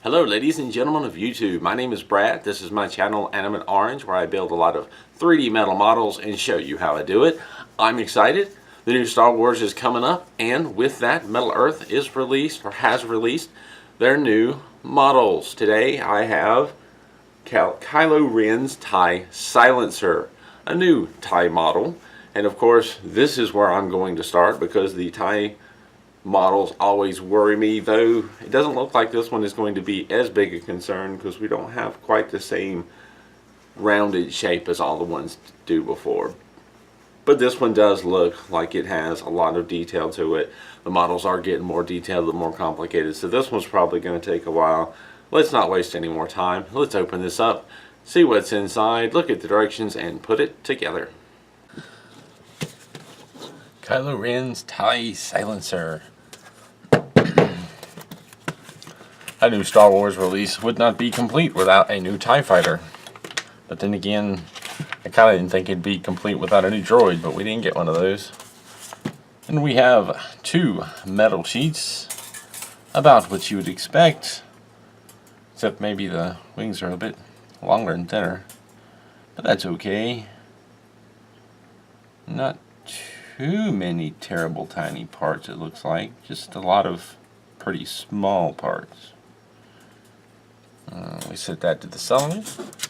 Hello ladies and gentlemen of YouTube, my name is Brad. This is my channel Animate Orange, where I build a lot of 3D metal models and show you how I do it. I'm excited. The new Star Wars is coming up, and with that, Metal Earth is released, or has released, their new models. Today I have Kylo Ren's TIE Silencer, a new TIE model. And of course, this is where I'm going to start because the TIE models always worry me, though it doesn't look like this one is going to be as big a concern because we don't have quite the same rounded shape as all the ones do before. But this one does look like it has a lot of detail to it. The models are getting more detailed and more complicated, so this one's probably going to take a while. Let's not waste any more time. Let's open this up, see what's inside, look at the directions, and put it together. Kylo Ren's TIE Silencer. A new Star Wars release would not be complete without a new TIE fighter. But then again, I kind of didn't think it'd be complete without a new droid, but we didn't get one of those. And we have two metal sheets, about what you would expect, except maybe the wings are a bit longer and thinner. But that's okay. Not too many terrible tiny parts, it looks like. Just a lot of pretty small parts. We set that to the side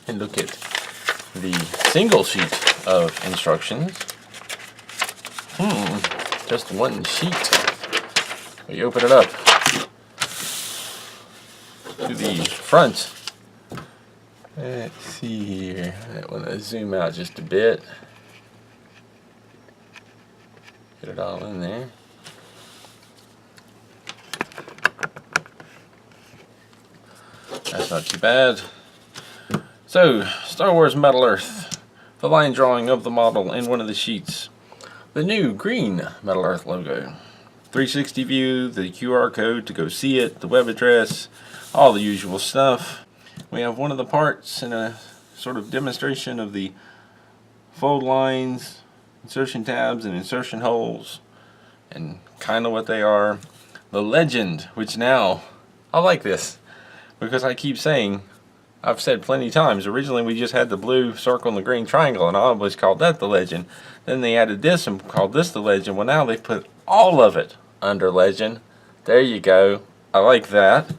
and look at the single sheet of instructions. Just one sheet. We open it up to the front. Let's see here. I want to zoom out just a bit. Get it all in there. That's not too bad. So, Star Wars Metal Earth. The line drawing of the model in one of the sheets. The new green Metal Earth logo. 360 view, the QR code to go see it, the web address, all the usual stuff. We have one of the parts in a sort of demonstration of the fold lines, insertion tabs, and insertion holes, and kind of what they are. The legend, which now, I like this, because I keep saying, I've said plenty of times, originally we just had the blue circle and the green triangle, and I always called that the legend. Then they added this and called this the legend. Well, now they put all of it under legend. There you go. I like that.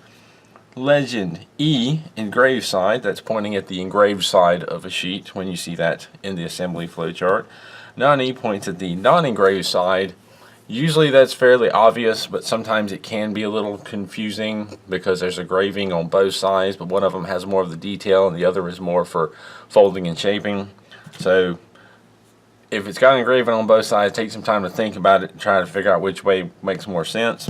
Legend E, engraved side, that's pointing at the engraved side of a sheet when you see that in the assembly flowchart. Non-E points at the non-engraved side. Usually that's fairly obvious, but sometimes it can be a little confusing because there's a engraving on both sides, but one of them has more of the detail and the other is more for folding and shaping. So if it's got an engraving on both sides, take some time to think about it and try to figure out which way makes more sense.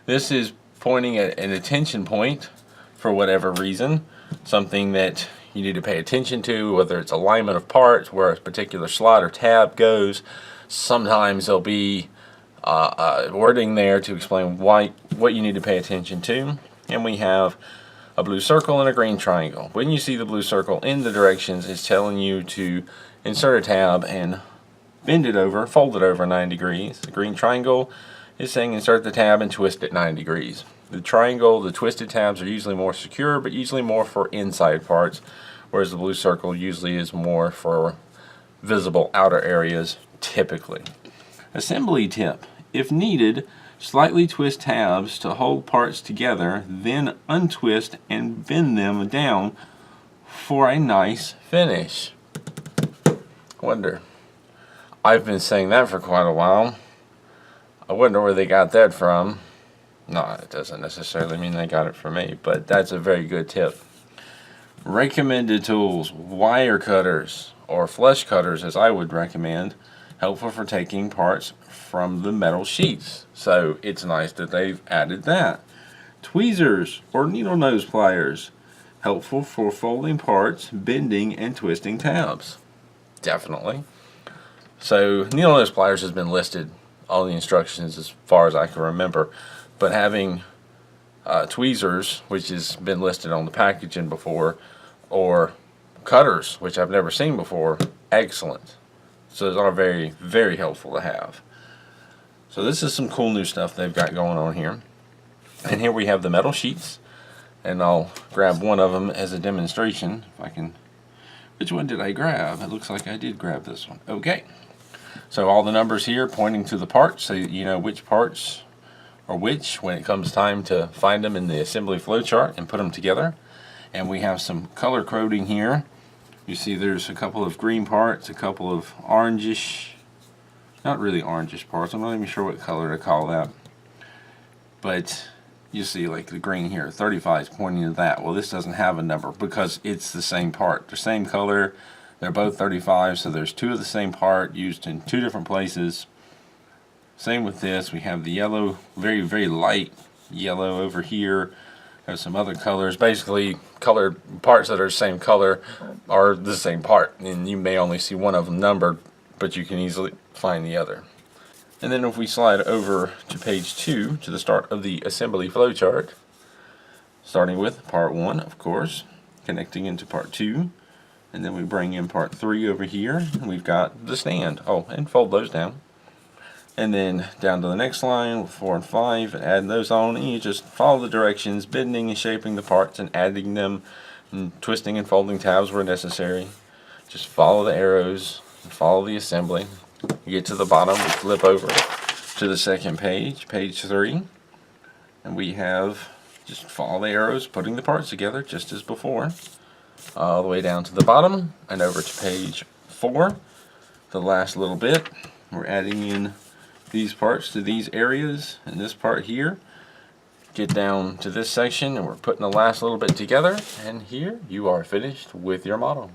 This is pointing at an attention point for whatever reason, something that you need to pay attention to, whether it's alignment of parts, where a particular slot or tab goes. Sometimes there'll be wording there to explain what you need to pay attention to. And we have a blue circle and a green triangle. When you see the blue circle in the directions, it's telling you to insert a tab and bend it over, fold it over 90 degrees. The green triangle is saying insert the tab and twist it 90 degrees. The triangle, the twisted tabs are usually more secure, but usually more for inside parts, whereas the blue circle usually is more for visible outer areas, typically. Assembly tip. If needed, slightly twist tabs to hold parts together, then untwist and bend them down for a nice finish. Wonder. I've been saying that for quite a while. I wonder where they got that from. No, it doesn't necessarily mean they got it from me, but that's a very good tip. Recommended tools: wire cutters, or flush cutters as I would recommend, helpful for taking parts from the metal sheets. So it's nice that they've added that. Tweezers or needle nose pliers, helpful for folding parts, bending, and twisting tabs. Definitely. So needle nose pliers has been listed on the instructions as far as I can remember, but having tweezers, which has been listed on the packaging before, or cutters, which I've never seen before, excellent. So those are very, very helpful to have. So this is some cool new stuff they've got going on here. And here we have the metal sheets. and I'll grab one of them as a demonstration. If I can, which one did I grab? It looks like I did grab this one. Okay, so all the numbers here pointing to the parts, so you know which parts are which when it comes time to find them in the assembly flowchart and put them together. And we have some color coding here. You see there's a couple of green parts, a couple of orangish, not really orangish parts, I'm not even sure what color to call that, but you see like the green here, 35 is pointing to that. Well, this doesn't have a number because it's the same part, the same color, they're both 35, so there's two of the same part used in two different places. Same with this, we have the yellow, very, very light yellow over here. There's some other colors. Basically, colored parts that are the same color are the same part, and you may only see one of them numbered, but you can easily find the other. And then if we slide over to page 2, to the start of the assembly flowchart, starting with part 1, of course, connecting into part 2, and then we bring in part 3 over here, and we've got the stand. Oh, and fold those down. And then down to the next line with 4 and 5, and adding those on, and you just follow the directions, bending and shaping the parts and adding them, and twisting and folding tabs where necessary. Just follow the arrows, and follow the assembly. You get to the bottom, we flip over to the second page, page 3, and we have just follow the arrows, putting the parts together just as before, all the way down to the bottom and over to page 4, the last little bit. We're adding in these parts to these areas and this part here. Get down to this section and we're putting the last little bit together, and here you are finished with your model.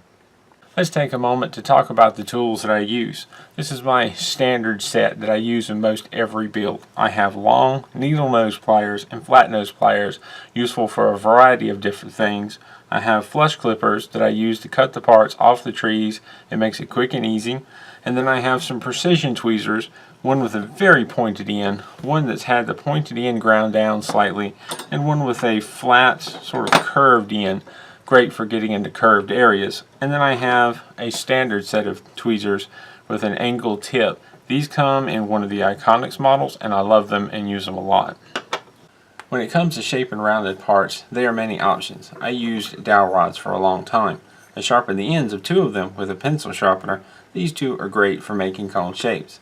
Let's take a moment to talk about the tools that I use. This is my standard set that I use in most every build. I have long needle nose pliers and flat nose pliers, useful for a variety of different things. I have flush clippers that I use to cut the parts off the trees. It makes it quick and easy. And then I have some precision tweezers, one with a very pointed end, one that's had the pointed end ground down slightly, and one with a flat, sort of curved end. Great for getting into curved areas. And then I have a standard set of tweezers with an angled tip. These come in one of the Iconics models, and I love them and use them a lot. When it comes to shaping rounded parts, there are many options. I used dowel rods for a long time. I sharpened the ends of 2 of them with a pencil sharpener. These 2 are great for making cone shapes.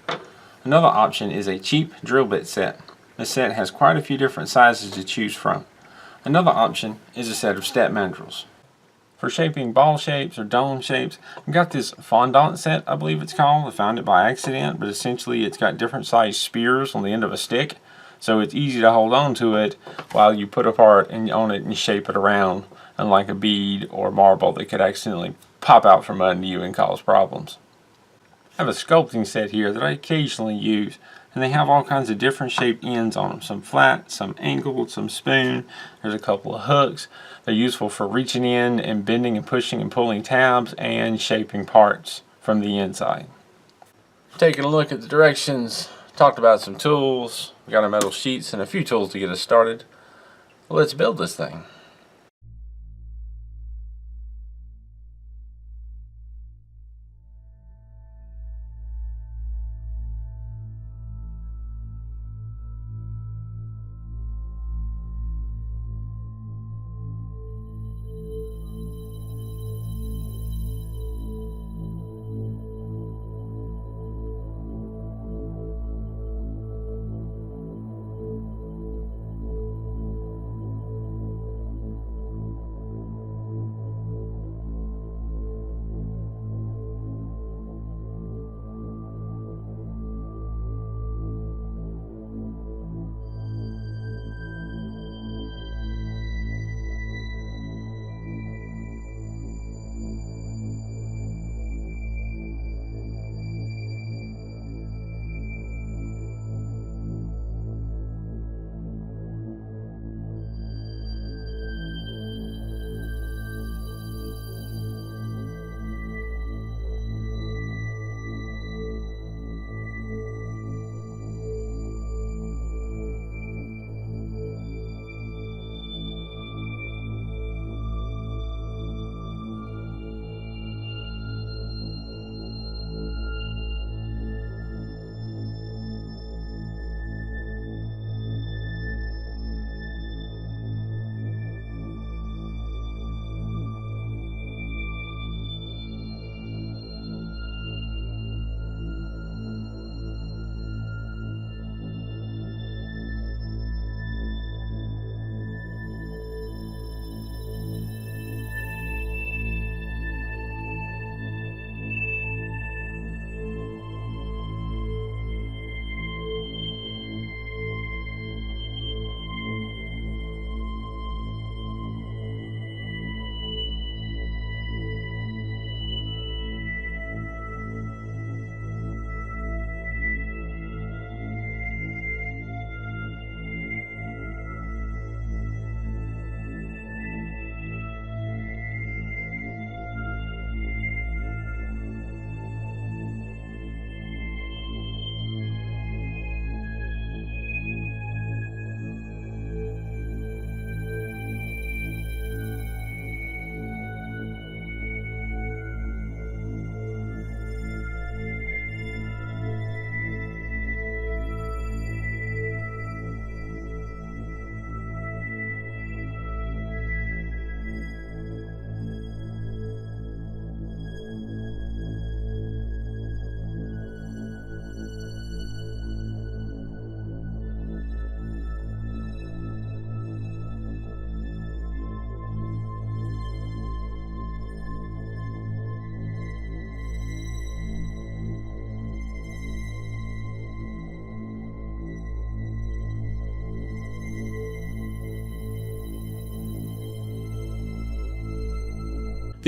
Another option is a cheap drill bit set. The set has quite a few different sizes to choose from. Another option is a set of step mandrels. For shaping ball shapes or dome shapes, I've got this fondant set, I believe it's called. I found it by accident, but essentially it's got different sized spears on the end of a stick, so it's easy to hold on to it while you put a part on it and shape it around, unlike a bead or marble that could accidentally pop out from under you and cause problems. I have a sculpting set here that I occasionally use, and they have all kinds of different shaped ends on them. Some flat, some angled, some spoon. There's a couple of hooks. They're useful for reaching in and bending and pushing and pulling tabs and shaping parts from the inside. Taking a look at the directions, talked about some tools. We got our metal sheets and a few tools to get us started. Let's build this thing.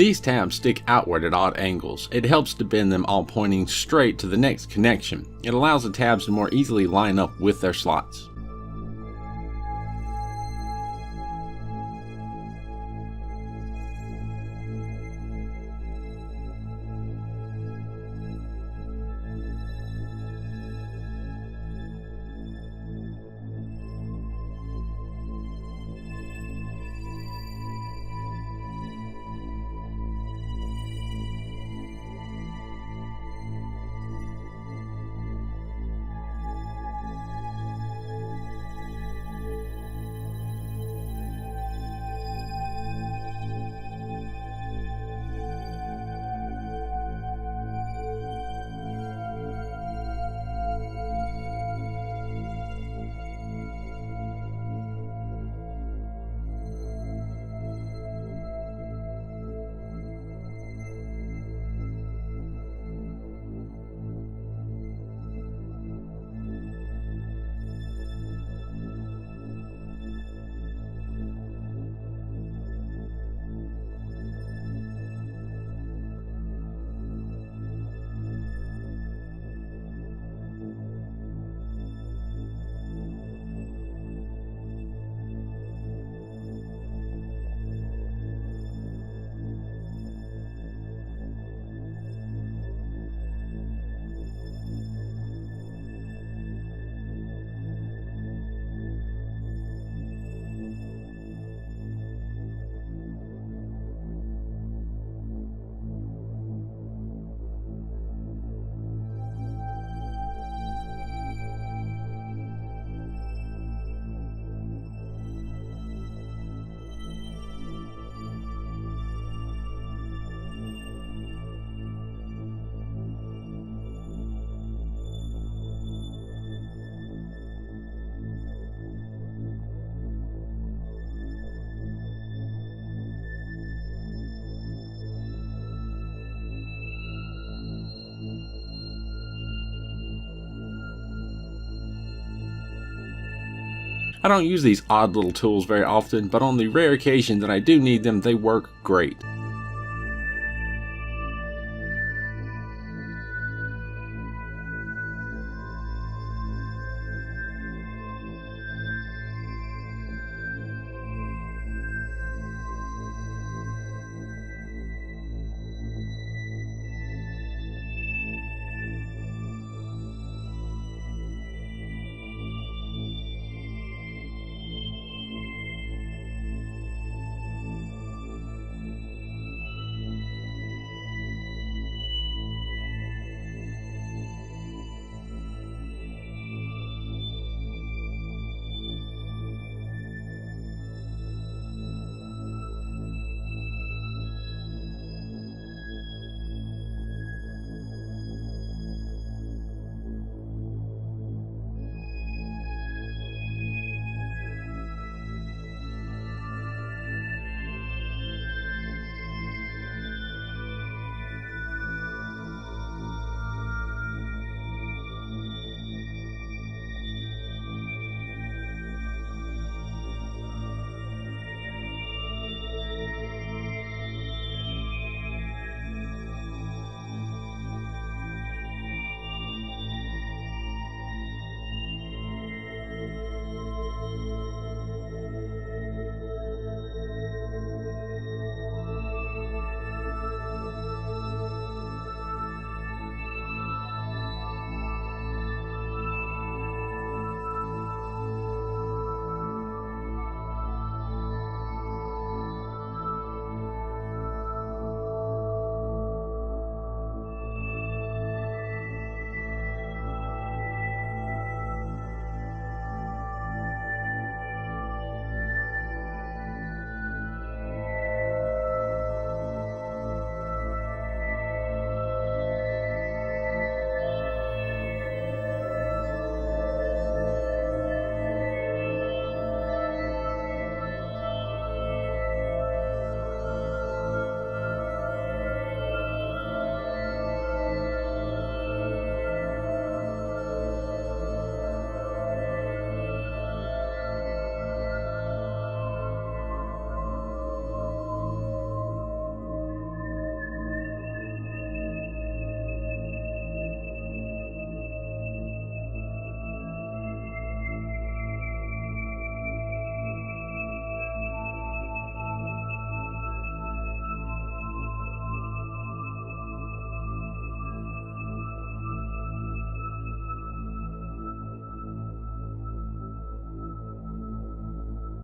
These tabs stick outward at odd angles. It helps to bend them all pointing straight to the next connection. It allows the tabs to more easily line up with their slots. I don't use these odd little tools very often, but on the rare occasion that I do need them, they work great.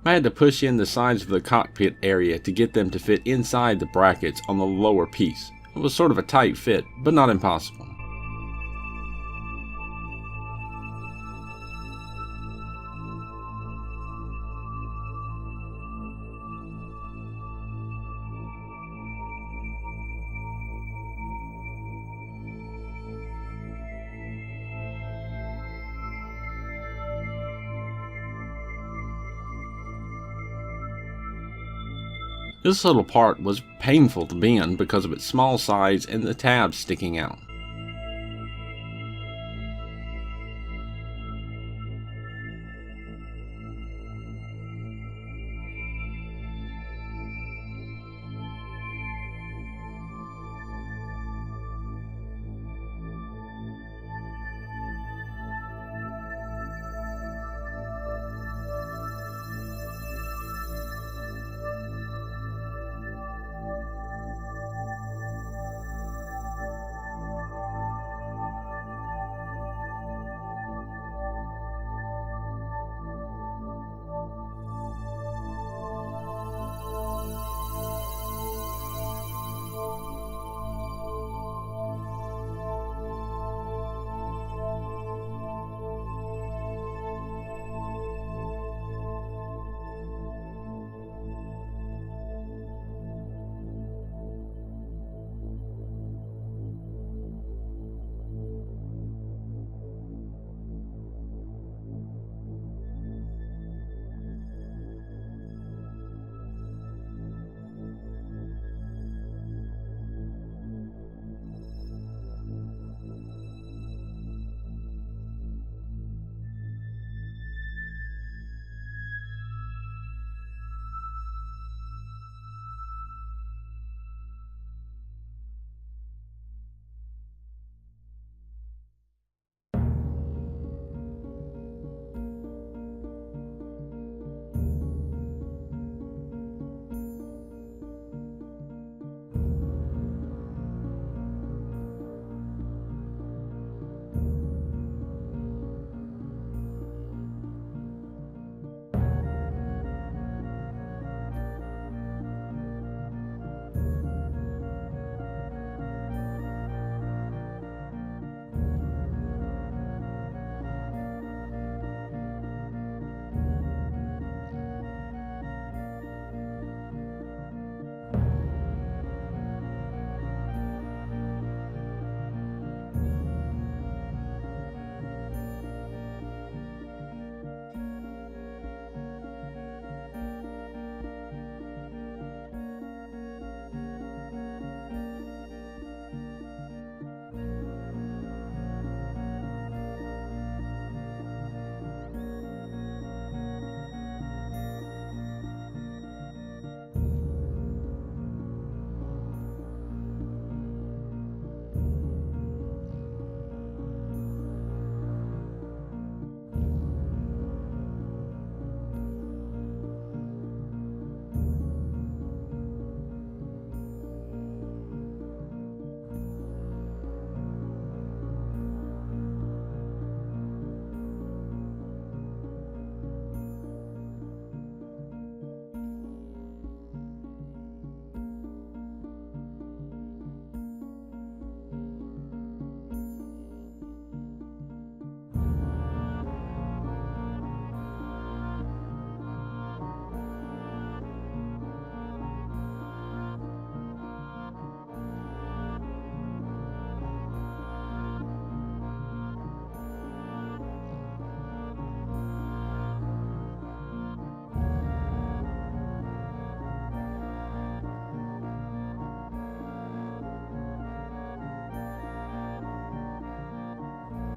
I had to push in the sides of the cockpit area to get them to fit inside the brackets on the lower piece. It was sort of a tight fit, but not impossible. This little part was painful to bend because of its small size and the tabs sticking out.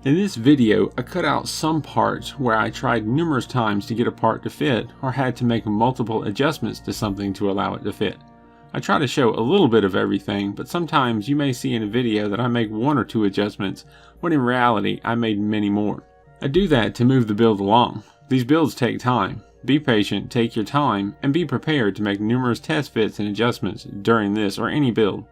In this video, I cut out some parts where I tried numerous times to get a part to fit or had to make multiple adjustments to something to allow it to fit. I try to show a little bit of everything, but sometimes you may see in a video that I make one or two adjustments, when in reality I made many more. I do that to move the build along. These builds take time. Be patient, take your time, and be prepared to make numerous test fits and adjustments during this or any build.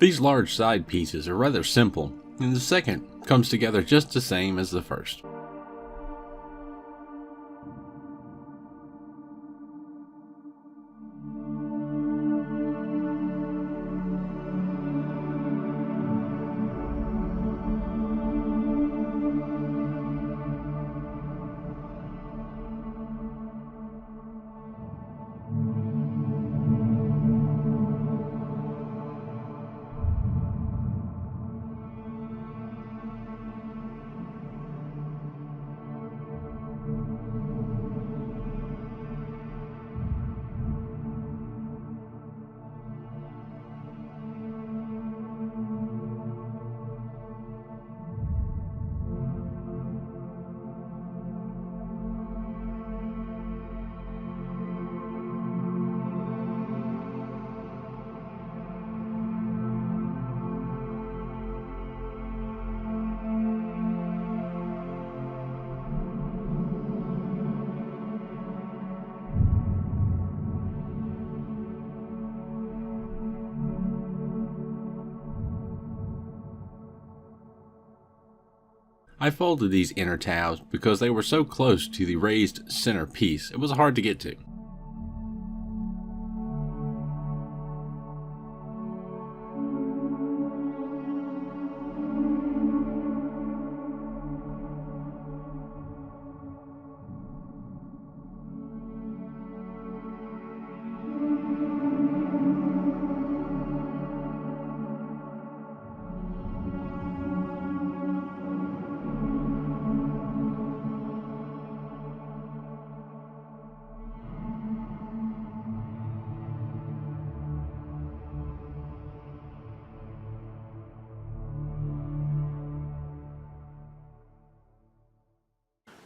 These large side pieces are rather simple, and the second comes together just the same as the first. I folded these inner tabs because they were so close to the raised center piece, it was hard to get to.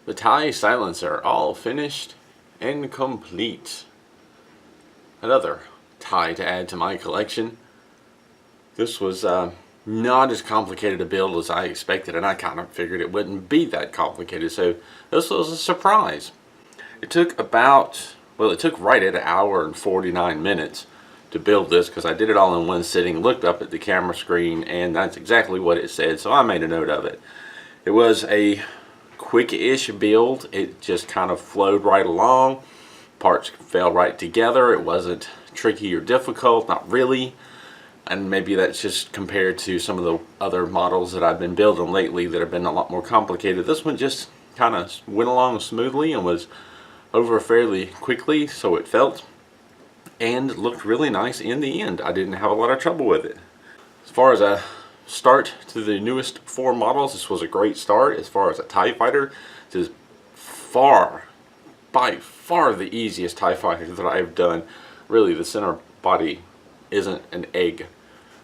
The TIE silencer all finished and complete. Another TIE to add to my collection. This was not as complicated a build as I expected, and I kind of figured it wouldn't be that complicated, so this was a surprise. It took it took right at 1 hour and 49 minutes to build this, because I did it all in one sitting, looked up at the camera screen, and that's exactly what it said, so I made a note of it. It was a quick-ish build. It just kind of flowed right along. Parts fell right together. It wasn't tricky or difficult, not really. And maybe that's just compared to some of the other models that I've been building lately that have been a lot more complicated. This one just kind of went along smoothly and was over fairly quickly, so it felt, and looked really nice in the end. I didn't have a lot of trouble with it. As far as a start to the newest 4 models, this was a great start. As far as a TIE fighter, this is by far the easiest TIE fighter that I've done. Really, the center body isn't an egg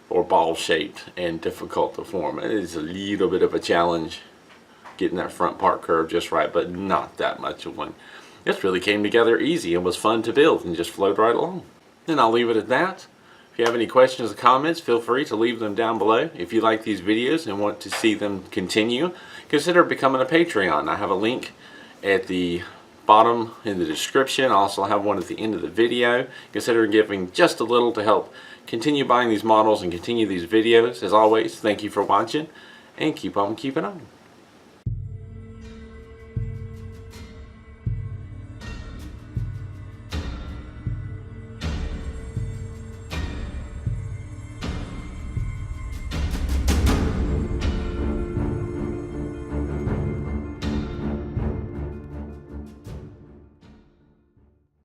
or ball shaped and difficult to form. It is a little bit of a challenge getting that front part curved just right, but not that much of one. This really came together easy and was fun to build and just flowed right along. And I'll leave it at that. If you have any questions or comments, feel free to leave them down below. If you like these videos and want to see them continue, consider becoming a Patreon. I have a link at the bottom in the description. I also have one at the end of the video. Consider giving just a little to help continue buying these models and continue these videos. As always, thank you for watching, and keep on keeping on.